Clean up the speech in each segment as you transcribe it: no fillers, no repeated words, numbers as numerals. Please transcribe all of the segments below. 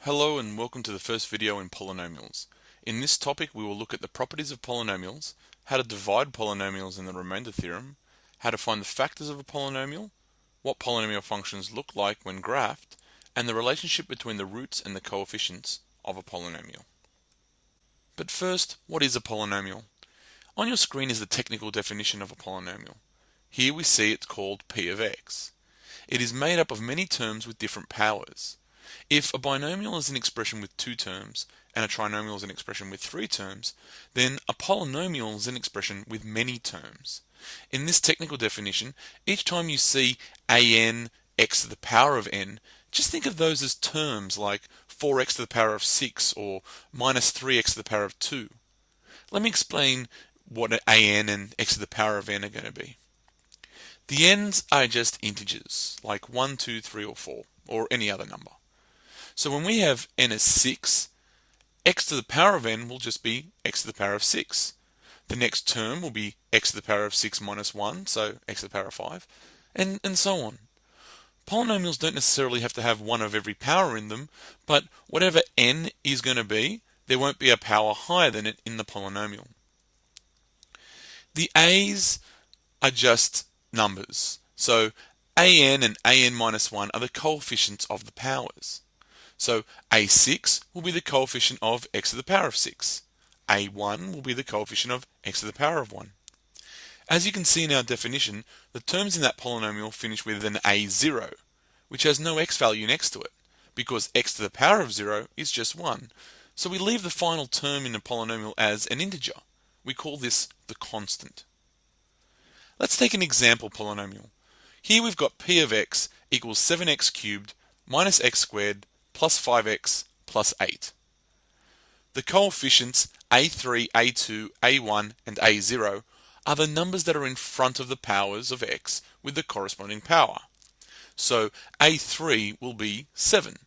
Hello and welcome to the first video in polynomials. In this topic we will look at the properties of polynomials, how to divide polynomials in the remainder theorem, how to find the factors of a polynomial, what polynomial functions look like when graphed, and the relationship between the roots and the coefficients of a polynomial. But first, what is a polynomial? On your screen is the technical definition of a polynomial. Here we see it's called p of x. It is made up of many terms with different powers. If a binomial is an expression with two terms and a trinomial is an expression with three terms, then a polynomial is an expression with many terms. In this technical definition, each time you see an x to the power of n, just think of those as terms like 4x to the power of 6 or minus 3x to the power of 2. Let me explain what an and x to the power of n are going to be. The n's are just integers, like 1, 2, 3, or 4, or any other number. So when we have n as 6, x to the power of n will just be x to the power of 6. The next term will be x to the power of 6 minus 1, so x to the power of 5, and so on. Polynomials don't necessarily have to have one of every power in them, but whatever n is going to be, there won't be a power higher than it in the polynomial. The a's are just numbers. So an and an minus 1 are the coefficients of the powers. So a6 will be the coefficient of x to the power of 6. a1 will be the coefficient of x to the power of 1. As you can see in our definition, the terms in that polynomial finish with an a0, which has no x value next to it, because x to the power of 0 is just 1. So we leave the final term in the polynomial as an integer. We call this the constant. Let's take an example polynomial. Here we've got p of x equals 7x cubed minus x squared plus 5x plus 8. The coefficients a3, a2, a1, and a0 are the numbers that are in front of the powers of x with the corresponding power. So a3 will be 7,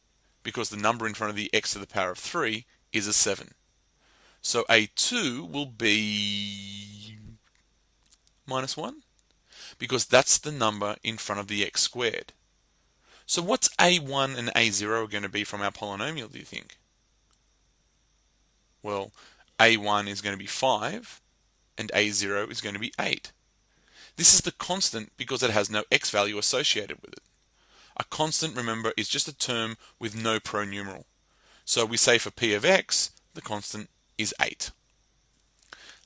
because the number in front of the x to the power of 3 is a 7. So a2 will be minus 1, because that's the number in front of the x squared. So what's a1 and a0 going to be from our polynomial, do you think? Well, a1 is going to be 5 and a0 is going to be 8. This is the constant because it has no x value associated with it. A constant, remember, is just a term with no pronumeral. So we say for p of x, the constant is 8.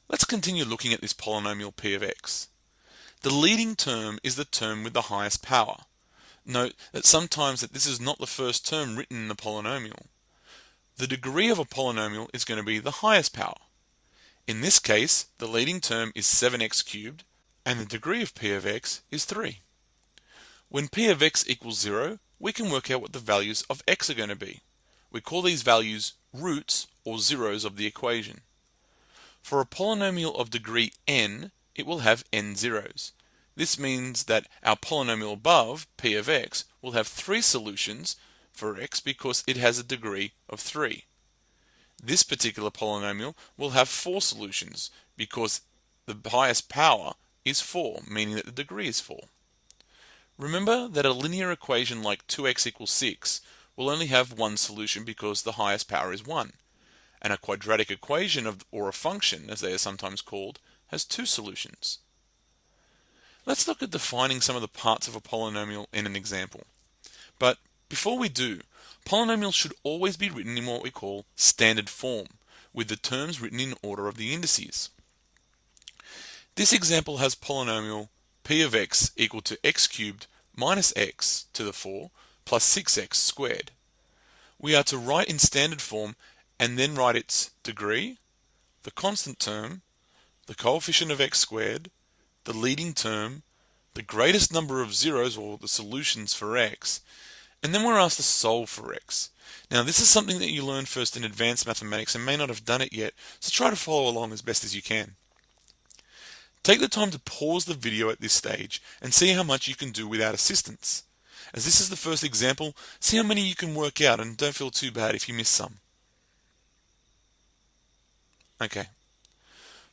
Let's continue looking at this polynomial p of x. The leading term is the term with the highest power. Note that sometimes this is not the first term written in the polynomial. The degree of a polynomial is going to be the highest power. In this case, the leading term is 7x cubed, and the degree of p of x is 3. When p of x equals 0, we can work out what the values of x are going to be. We call these values roots or zeros of the equation. For a polynomial of degree n, it will have n zeros. This means that our polynomial above, p of x, will have 3 solutions for x because it has a degree of 3. This particular polynomial will have 4 solutions because the highest power is 4, meaning that the degree is 4. Remember that a linear equation like 2x equals 6 will only have one solution because the highest power is 1. And a quadratic equation or a function, as they are sometimes called, has 2 solutions. Let's look at defining some of the parts of a polynomial in an example. But before we do, polynomials should always be written in what we call standard form, with the terms written in order of the indices. This example has polynomial p of x equal to x cubed minus x to the 4 plus 6x squared. We are to write in standard form and then write its degree, the constant term, the coefficient of x squared, the leading term, the greatest number of zeros or the solutions for x, and then we're asked to solve for x. Now this is something that you learn first in advanced mathematics and may not have done it yet, so try to follow along as best as you can. Take the time to pause the video at this stage and see how much you can do without assistance. As this is the first example, see how many you can work out and don't feel too bad if you miss some. Okay.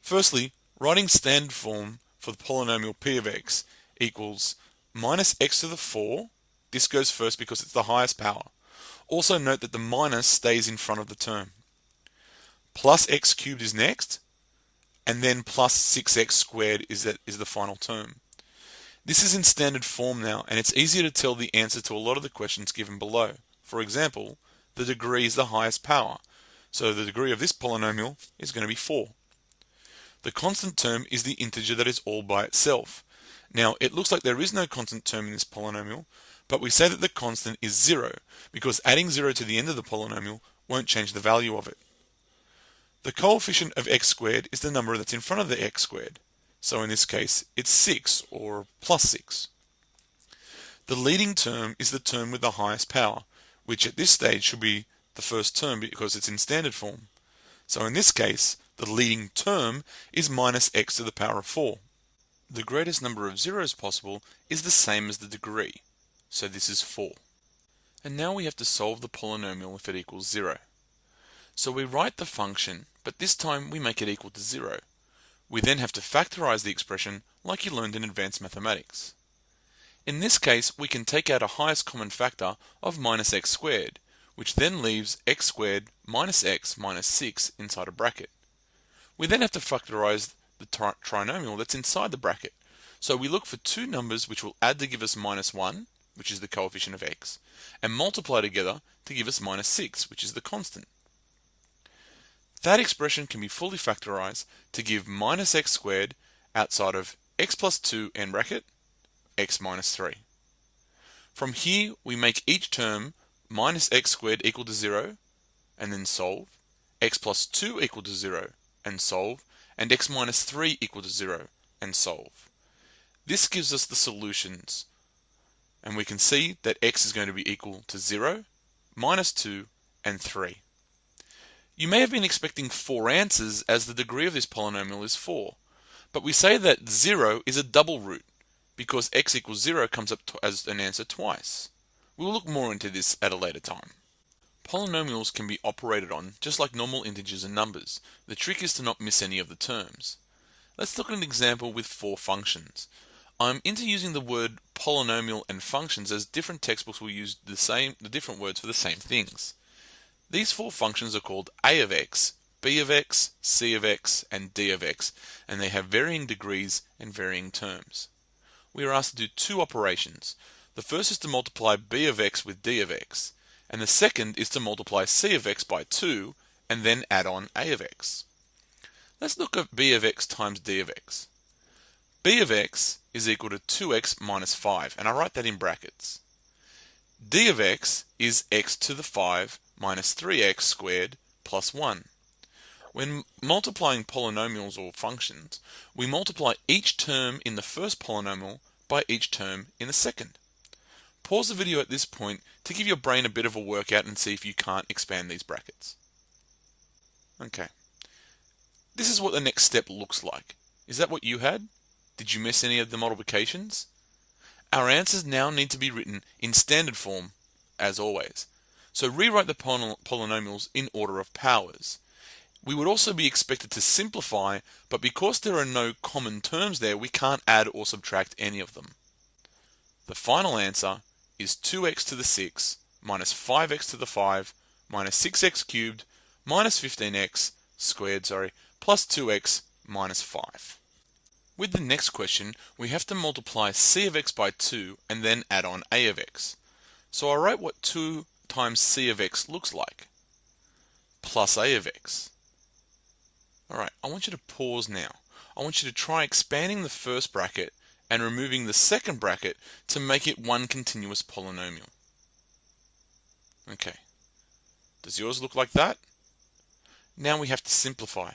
Firstly, writing standard form for the polynomial p of x equals minus x to the 4, this goes first because it's the highest power, Also note that the minus stays in front of the term. Plus x cubed is next, and then plus 6x squared is the final term. This is in standard form now, and it's easier to tell the answer to a lot of the questions given below. For example, the degree is the highest power, so the degree of this polynomial is going to be 4. The constant term is the integer that is all by itself. Now, it looks like there is no constant term in this polynomial, but we say that the constant is 0, because adding 0 to the end of the polynomial won't change the value of it. The coefficient of x squared is the number that's in front of the x squared. So in this case, it's 6, or plus 6. The leading term is the term with the highest power, which at this stage should be the first term because it's in standard form. So in this case, the leading term is minus x to the power of 4. The greatest number of zeros possible is the same as the degree, so this is 4. And now we have to solve the polynomial if it equals 0. So we write the function, but this time we make it equal to 0. We then have to factorize the expression like you learned in advanced mathematics. In this case, we can take out a highest common factor of minus x squared, which then leaves x squared minus x minus 6 inside a bracket. We then have to factorize the trinomial that's inside the bracket. So we look for two numbers which will add to give us minus 1, which is the coefficient of x, and multiply together to give us minus 6, which is the constant. That expression can be fully factorized to give minus x squared outside of x plus 2 end bracket, x minus 3. From here, we make each term minus x squared equal to 0, and then solve, x plus 2 equal to 0, and solve, and x minus 3 equal to 0, and solve. This gives us the solutions, and we can see that x is going to be equal to 0, minus 2, and 3. You may have been expecting 4 answers as the degree of this polynomial is 4, but we say that 0 is a double root because x equals 0 comes up as an answer twice. We will look more into this at a later time. Polynomials can be operated on just like normal integers and numbers. The trick is to not miss any of the terms. Let's look at an example with 4 functions. I'm into using the word polynomial and functions as different textbooks will use the different words for the same things. These 4 functions are called a of x, b of x, c of x, and d of x, and they have varying degrees and varying terms. We are asked to do 2 operations. The first is to multiply b of x with d of x, and the second is to multiply c of x by 2 and then add on a of x. Let's look at b of x times d of x. b of x is equal to 2x minus 5, and I write that in brackets. d of x is x to the 5 minus 3x squared plus 1. When multiplying polynomials or functions, we multiply each term in the first polynomial by each term in the second. Pause the video at this point to give your brain a bit of a workout and see if you can't expand these brackets. Okay. This is what the next step looks like. Is that what you had? Did you miss any of the multiplications? Our answers now need to be written in standard form, as always. So rewrite the polynomials in order of powers. We would also be expected to simplify, but because there are no common terms there, we can't add or subtract any of them. The final answer is 2x to the 6 minus 5x to the 5 minus 6x cubed minus 15x squared, plus 2x minus 5. With the next question, we have to multiply c of x by 2 and then add on a of x. So I write what 2 times c of x looks like, plus a of x. Alright, I want you to pause now. I want you to try expanding the first bracket and removing the second bracket to make it one continuous polynomial. Okay, does yours look like that? Now we have to simplify.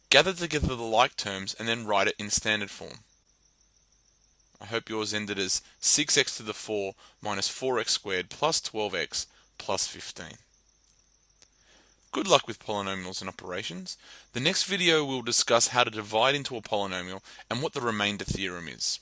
Gather together the like terms and then write it in standard form. I hope yours ended as 6x to the 4 minus 4x squared plus 12x plus 15. Good luck with polynomials and operations. The next video will discuss how to divide into a polynomial and what the remainder theorem is.